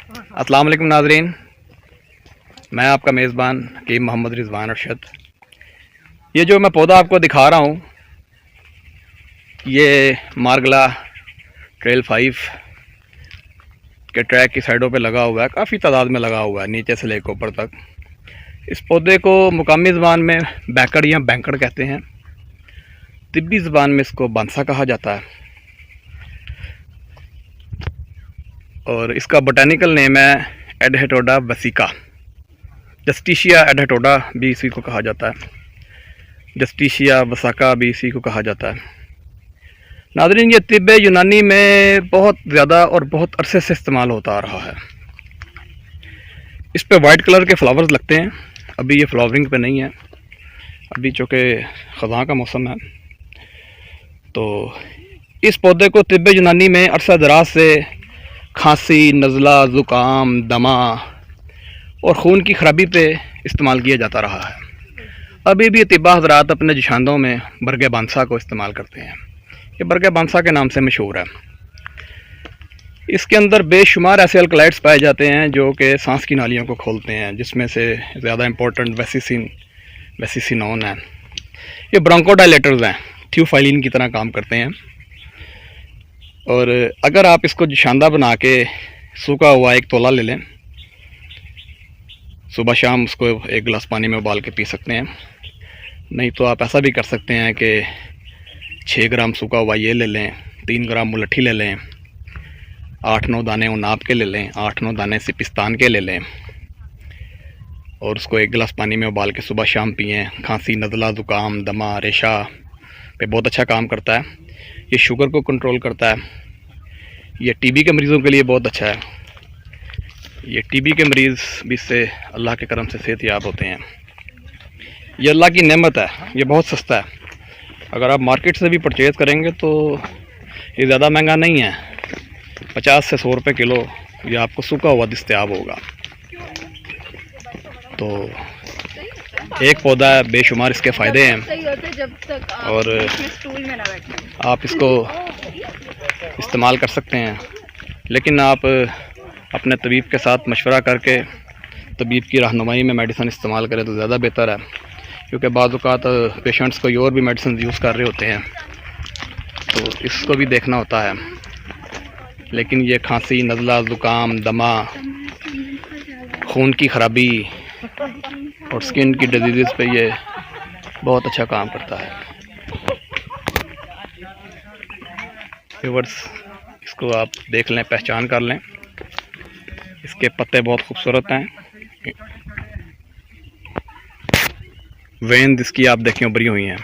अस्सलाम वालेकुम नाज़रीन, मैं आपका मेज़बान हकीम मोहम्मद रिज़वान अरशद। ये जो मैं पौधा आपको दिखा रहा हूँ, ये मारगला ट्रेल 5 के ट्रैक की साइडों पे लगा हुआ है, काफ़ी तादाद में लगा हुआ है, नीचे से लेकर ऊपर तक। इस पौधे को मुकामी ज़बान में बैंकड़ या बैंकड़ कहते हैं, तिब्बी ज़बान में इसको बांसा कहा जाता है, और इसका बोटानिकल नेम है एडहेटोडा वसीका। जस्टिशिया एडहेटोडा भी इसी को कहा जाता है, जस्टिशिया वसाका भी इसी को कहा जाता है। नाज़रीन, ये तिब्बे यूनानी में बहुत ज़्यादा और बहुत अरसे से इस्तेमाल होता आ रहा है। इस पे वाइट कलर के फ्लावर्स लगते हैं। अभी ये फ्लावरिंग पे नहीं है, अभी चूँकि ख़ज़ां का मौसम है। तो इस पौधे को तिब्बे यूनानी में अरसा दराज से खांसी, नज़ला, ज़ुकाम, दमा और खून की खराबी पे इस्तेमाल किया जाता रहा है। अभी भी तिब्बा हज़रात अपने जशांदों में बरगे बांसा को इस्तेमाल करते हैं। ये बरगे बांसा के नाम से मशहूर है। इसके अंदर बेशुमार ऐसे अल्कलाइड्स पाए जाते हैं जो कि सांस की नालियों को खोलते हैं, जिसमें से ज़्यादा इम्पोर्टेंट वेसिसिनोन है। ये ब्रोंकोडायलेटर्स हैं, थ्यूफाइलिन की तरह काम करते हैं। और अगर आप इसको जशांदा बना के सूखा हुआ 1 तोला ले लें, सुबह शाम उसको 1 गिलास पानी में उबाल के पी सकते हैं। नहीं तो आप ऐसा भी कर सकते हैं कि 6 ग्राम सूखा हुआ ये ले लें, 3 ग्राम मुलट्ठी ले लें, 8-9 दाने उनाब के ले लें, 8-9 दाने सिपिस्तान के ले लें, और उसको 1 गिलास पानी में उबाल के सुबह शाम पिएँ। खांसी, नज़ला, ज़ुकाम, दमा, रेशा पे बहुत अच्छा काम करता है। ये शुगर को कंट्रोल करता है। ये टीबी के मरीज़ों के लिए बहुत अच्छा है। ये टीबी के मरीज़ भी इससे अल्लाह के करम से सेहतयाब होते हैं। ये अल्लाह की नेमत है, ये बहुत सस्ता है। अगर आप मार्केट से भी परचेज़ करेंगे तो ये ज़्यादा महंगा नहीं है, 50 से 100 रुपये किलो ये आपको सूखा हुआ दस्तयाब होगा। तो एक पौधा है, बेशुमार इसके फ़ायदे हैं, और आप इसको इस्तेमाल कर सकते हैं। लेकिन आप अपने तबीब के साथ मशवरा करके तबीब की रहनुमाई में मेडिसिन इस्तेमाल करें तो ज़्यादा बेहतर है, क्योंकि बाज़ औक़ात पेशेंट्स कोई और भी मेडिसिन यूज़ कर रहे होते हैं, तो इसको भी देखना होता है। लेकिन ये खांसी, नज़ला, ज़ुकाम, दमा, खून की खराबी और स्किन की डिजीज़ पे ये बहुत अच्छा काम करता है। व्यूअर्स, इसको आप देख लें, पहचान कर लें। इसके पत्ते बहुत खूबसूरत हैं। वेन्स इसकी आप देखें उभरी हुई हैं।